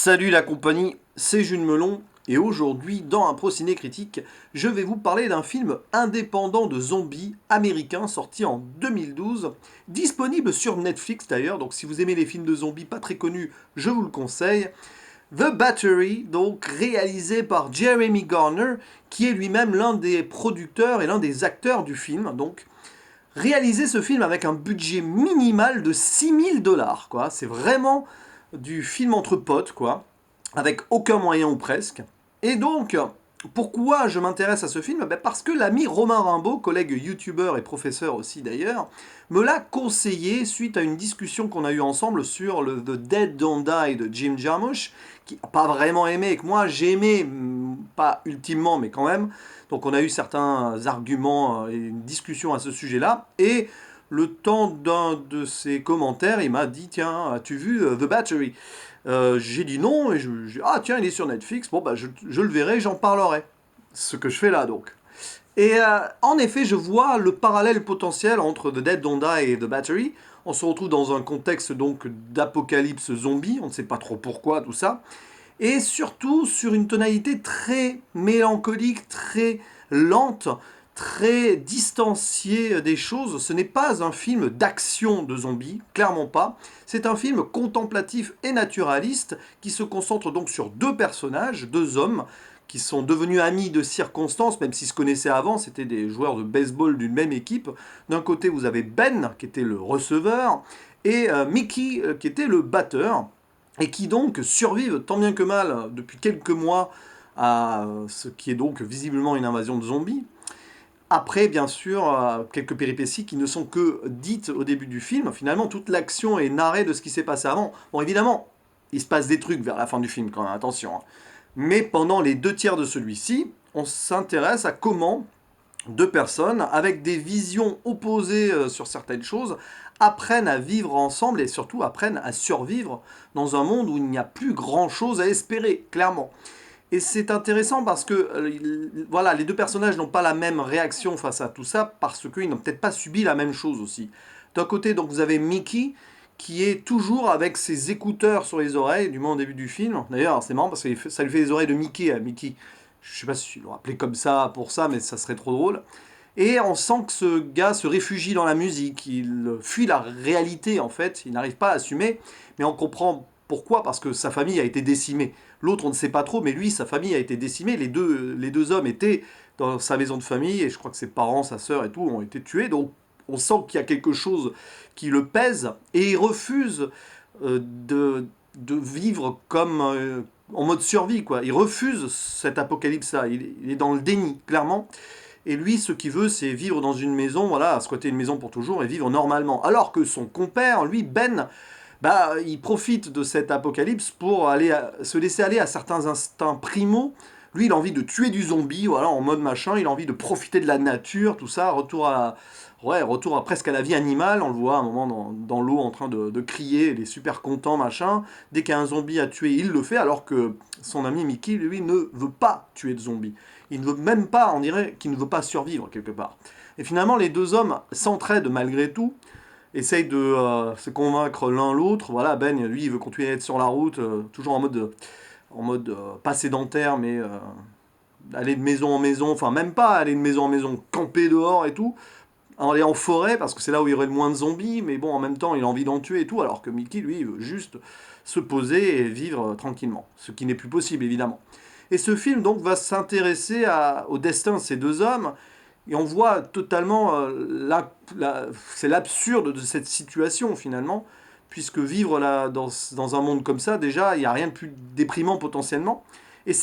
Salut la compagnie, c'est Jules Melon, et aujourd'hui, dans un Pro-Ciné Critique, je vais vous parler d'un film indépendant de zombies américain sorti en 2012, disponible sur Netflix d'ailleurs, donc si vous aimez les films de zombies pas très connus, je vous le conseille. The Battery, donc réalisé par Jeremy Garner, qui est lui-même l'un des producteurs et l'un des acteurs du film, donc réaliser ce film avec un budget minimal de 6 000 $, quoi. C'est vraiment du film entre potes, quoi, avec aucun moyen ou presque. Et donc, pourquoi je m'intéresse à ce film? Parce que l'ami Romain Rimbaud, collègue youtubeur et professeur aussi d'ailleurs, me l'a conseillé suite à une discussion qu'on a eue ensemble sur le The Dead Don't Die de Jim Jarmusch, qui n'a pas vraiment aimé et que moi j'ai aimé, pas ultimement mais quand même. Donc on a eu certains arguments et une discussion à ce sujet-là. Et le temps d'un de ses commentaires, il m'a dit, tiens, as-tu vu The Battery? J'ai dit non, et ah tiens, il est sur Netflix, bon bah je le verrai, j'en parlerai. Ce que je fais là donc. Et en effet, je vois le parallèle potentiel entre The Dead Don't Die et The Battery. On se retrouve dans un contexte donc d'apocalypse zombie, on ne sait pas trop pourquoi tout ça, et surtout sur une tonalité très mélancolique, très lente, très distanciée des choses. Ce n'est pas un film d'action de zombies, clairement pas. C'est un film contemplatif et naturaliste qui se concentre donc sur deux personnages, deux hommes, qui sont devenus amis de circonstance, même s'ils se connaissaient avant, c'était des joueurs de baseball d'une même équipe. D'un côté, vous avez Ben, qui était le receveur, et Mickey, qui était le batteur, et qui donc survivent tant bien que mal depuis quelques mois à ce qui est donc visiblement une invasion de zombies. Après, bien sûr, quelques péripéties qui ne sont que dites au début du film. Finalement, toute l'action est narrée de ce qui s'est passé avant. Bon, évidemment, il se passe des trucs vers la fin du film, quand même, attention, hein. Mais pendant les deux tiers de celui-ci, on s'intéresse à comment deux personnes, avec des visions opposées sur certaines choses, apprennent à vivre ensemble et surtout apprennent à survivre dans un monde où il n'y a plus grand-chose à espérer, clairement. Et c'est intéressant parce que voilà, les deux personnages n'ont pas la même réaction face à tout ça parce qu'ils n'ont peut-être pas subi la même chose aussi. D'un côté, donc vous avez Mickey qui est toujours avec ses écouteurs sur les oreilles, du moins au début du film. D'ailleurs, c'est marrant parce que ça lui fait les oreilles de Mickey à Mickey. Je sais pas si l'ont appelé comme ça pour ça, mais ça serait trop drôle. Et on sent que ce gars se réfugie dans la musique, il fuit la réalité en fait, il n'arrive pas à assumer, mais on comprend pourquoi, parce que sa famille a été décimée. L'autre, on ne sait pas trop, mais lui, sa famille a été décimée, les deux hommes étaient dans sa maison de famille, et je crois que ses parents, sa sœur et tout ont été tués, donc on sent qu'il y a quelque chose qui le pèse, et il refuse de vivre comme en mode survie, quoi. Il refuse cet apocalypse-là, il est dans le déni, clairement. Et lui, ce qu'il veut, c'est vivre dans une maison, voilà, squatter une maison pour toujours et vivre normalement. Alors que son compère, lui, Ben, bah, il profite de cet apocalypse pour se laisser aller à certains instincts primaux. Lui, il a envie de tuer du zombie, voilà, en mode machin, il a envie de profiter de la nature, tout ça, retour presque à la vie animale. On le voit à un moment dans l'eau en train de crier, il est super content, machin. Dès qu'il y a un zombie à tuer, il le fait, alors que son ami Mickey, lui, ne veut pas tuer de zombies. Il ne veut même pas, on dirait qu'il ne veut pas survivre quelque part. Et finalement, les deux hommes s'entraident malgré tout, essayent de se convaincre l'un l'autre. Voilà, Ben, lui, il veut continuer à être sur la route, toujours en mode pas sédentaire, mais aller de maison en maison, enfin même pas aller de maison en maison, camper dehors et tout, aller en forêt, parce que c'est là où il y aurait le moins de zombies, mais bon, en même temps, il a envie d'en tuer et tout, alors que Mickey, lui, il veut juste se poser et vivre tranquillement, ce qui n'est plus possible, évidemment. Et ce film, donc, va s'intéresser au destin de ces deux hommes, et on voit totalement, c'est l'absurde de cette situation, finalement, puisque vivre là, dans un monde comme ça, déjà, il n'y a rien de plus déprimant potentiellement. Et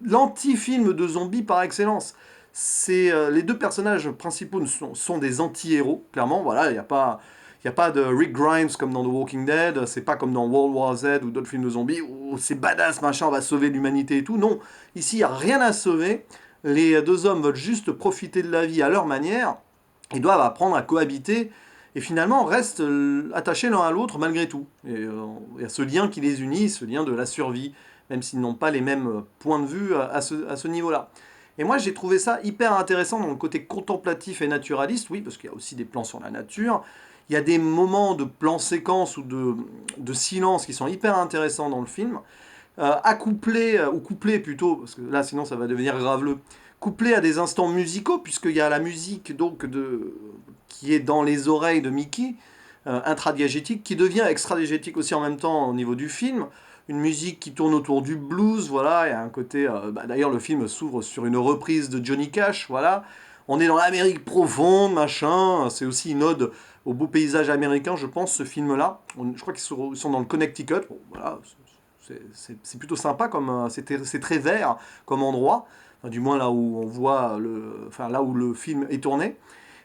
l'anti-film de zombies par excellence. Les deux personnages principaux sont des anti-héros, clairement. Voilà, il y a pas de Rick Grimes comme dans The Walking Dead. C'est pas comme dans World War Z ou d'autres films de zombies où c'est badass, machin, on va sauver l'humanité et tout. Non, ici, il n'y a rien à sauver. Les deux hommes veulent juste profiter de la vie à leur manière. Ils doivent apprendre à cohabiter et finalement restent attachés l'un à l'autre malgré tout. Et il y a ce lien qui les unit, ce lien de la survie, même s'ils n'ont pas les mêmes points de vue à ce niveau-là. Et moi j'ai trouvé ça hyper intéressant dans le côté contemplatif et naturaliste, oui, parce qu'il y a aussi des plans sur la nature. Il y a des moments de plan séquence ou de silence qui sont hyper intéressants dans le film, ou couplés plutôt, parce que là sinon ça va devenir graveleux, couplés à des instants musicaux, puisqu'il y a la musique donc qui est dans les oreilles de Mickey, intradiégétique, qui devient extradiégétique aussi en même temps au niveau du film. Une musique qui tourne autour du blues, voilà, il y a un côté... d'ailleurs, le film s'ouvre sur une reprise de Johnny Cash, voilà. On est dans l'Amérique profonde, machin. C'est aussi une ode au beau paysage américain, je pense, ce film-là. Je crois qu'ils sont dans le Connecticut. Bon, voilà, c'est plutôt sympa, c'est très vert comme endroit. Enfin, du moins là où on voit enfin, là où le film est tourné.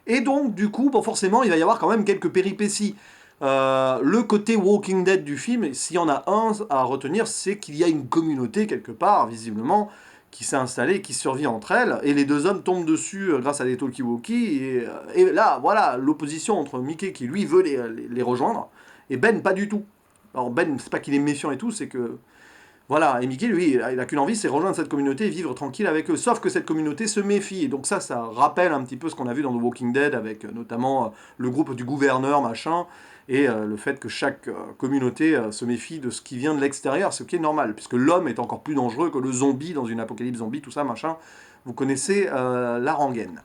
Et donc, du coup, bon, forcément, il va y avoir quand même quelques péripéties. Le côté Walking Dead du film, s'il y en a un à retenir, c'est qu'il y a une communauté quelque part, visiblement, qui s'est installée, qui survit entre elles, et les deux hommes tombent dessus grâce à des talkie-walkie, et là, voilà, l'opposition entre Mickey qui lui veut les rejoindre, et Ben pas du tout. Alors Ben, c'est pas qu'il est méfiant et tout, c'est que voilà, et Mickey, lui, il a qu'une envie, c'est rejoindre cette communauté et vivre tranquille avec eux. Sauf que cette communauté se méfie. Et donc ça rappelle un petit peu ce qu'on a vu dans The Walking Dead, avec notamment le groupe du gouverneur, machin, et le fait que chaque communauté se méfie de ce qui vient de l'extérieur, ce qui est normal, puisque l'homme est encore plus dangereux que le zombie dans une apocalypse zombie, tout ça, machin. Vous connaissez la rengaine.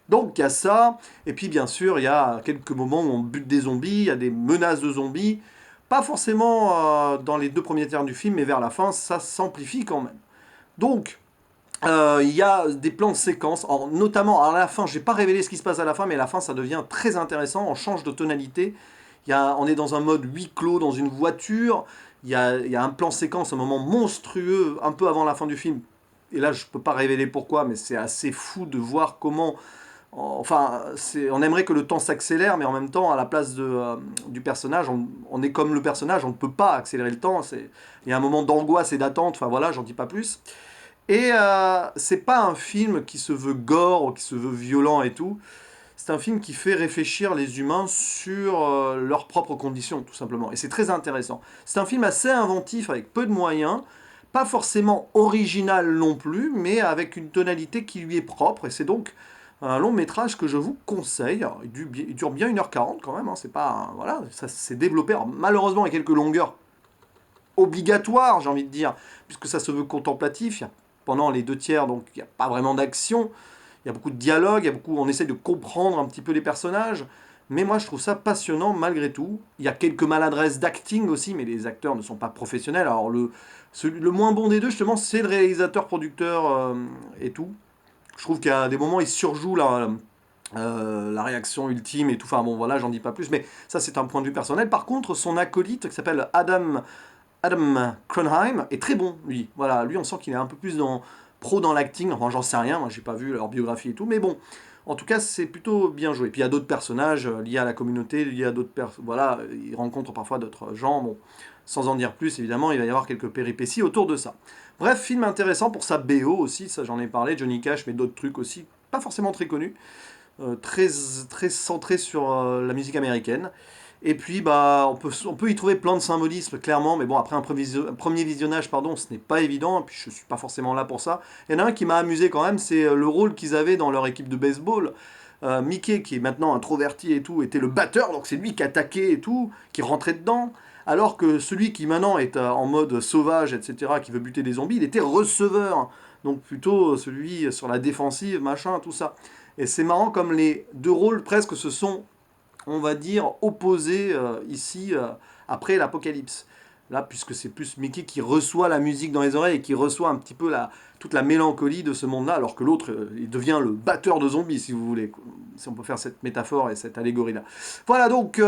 Donc il y a ça, et puis bien sûr, il y a quelques moments où on bute des zombies, il y a des menaces de zombies, pas forcément dans les 2 premiers tiers du film, mais vers la fin, ça s'amplifie quand même. Donc, il y a des plans de séquence, notamment à la fin, je vais pas révéler ce qui se passe à la fin, mais à la fin, ça devient très intéressant, on change de tonalité. On est dans un mode huis clos, dans une voiture, il y a un plan séquence, un moment monstrueux, un peu avant la fin du film. Et là, je peux pas révéler pourquoi, mais c'est assez fou de voir comment enfin, on aimerait que le temps s'accélère, mais en même temps, à la place du personnage, on est comme le personnage, on ne peut pas accélérer le temps. Il y a un moment d'angoisse et d'attente, enfin voilà, j'en dis pas plus. Et c'est pas un film qui se veut gore, ou qui se veut violent et tout. C'est un film qui fait réfléchir les humains sur leurs propres conditions, tout simplement. Et c'est très intéressant. C'est un film assez inventif, avec peu de moyens, pas forcément original non plus, mais avec une tonalité qui lui est propre. Et c'est donc un long métrage que je vous conseille. Alors, il dure bien 1h40 quand même, hein, c'est pas... voilà, ça s'est développé. Alors, malheureusement, il y a quelques longueurs obligatoires, j'ai envie de dire, puisque ça se veut contemplatif. Pendant les 2 tiers, donc il n'y a pas vraiment d'action. Il y a beaucoup de dialogue, on essaie de comprendre un petit peu les personnages. Mais moi, je trouve ça passionnant malgré tout. Il y a quelques maladresses d'acting aussi, mais les acteurs ne sont pas professionnels. Alors, le moins bon des deux, justement, c'est le réalisateur-producteur et tout. Je trouve qu'il y a des moments, il surjoue la réaction ultime et tout. Enfin bon, voilà, j'en dis pas plus, mais ça, c'est un point de vue personnel. Par contre, son acolyte, qui s'appelle Adam Cronheim, est très bon, lui. Voilà, lui, on sent qu'il est un peu plus pro dans l'acting. Enfin, j'en sais rien, moi, j'ai pas vu leur biographie et tout, mais bon. En tout cas, c'est plutôt bien joué. Puis il y a d'autres personnages liés à la communauté, liés à d'autres personnes. Voilà, ils rencontrent parfois d'autres gens. Bon, sans en dire plus, évidemment, il va y avoir quelques péripéties autour de ça. Bref, film intéressant pour sa BO aussi, ça j'en ai parlé, Johnny Cash, mais d'autres trucs aussi, pas forcément très connus, très, très centré sur la musique américaine. Et puis, bah, on peut y trouver plein de symbolismes, clairement, mais bon, après un premier visionnage, pardon, ce n'est pas évident, et puis je suis pas forcément là pour ça. Il y en a un qui m'a amusé quand même, c'est le rôle qu'ils avaient dans leur équipe de baseball. Mickey, qui est maintenant introverti et tout, était le batteur, donc c'est lui qui attaquait et tout, qui rentrait dedans. Alors que celui qui maintenant est en mode sauvage, etc., qui veut buter des zombies, il était receveur. Donc plutôt celui sur la défensive, machin, tout ça. Et c'est marrant comme les deux rôles presque se sont, on va dire, opposés ici après l'apocalypse. Là, puisque c'est plus Mickey qui reçoit la musique dans les oreilles et qui reçoit un petit peu toute la mélancolie de ce monde-là, alors que l'autre, il devient le batteur de zombies, si vous voulez. Si on peut faire cette métaphore et cette allégorie-là. Voilà, donc,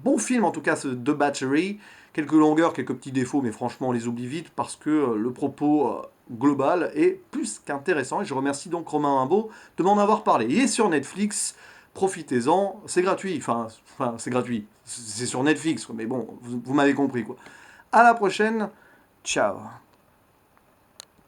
bon film en tout cas, ce The Battery. Quelques longueurs, quelques petits défauts, mais franchement, on les oublie vite parce que le propos global est plus qu'intéressant. Et je remercie donc Romain Rimbaud de m'en avoir parlé. Il est sur Netflix. Profitez-en, c'est gratuit, enfin c'est gratuit, c'est sur Netflix, mais bon, vous m'avez compris quoi. À la prochaine, ciao.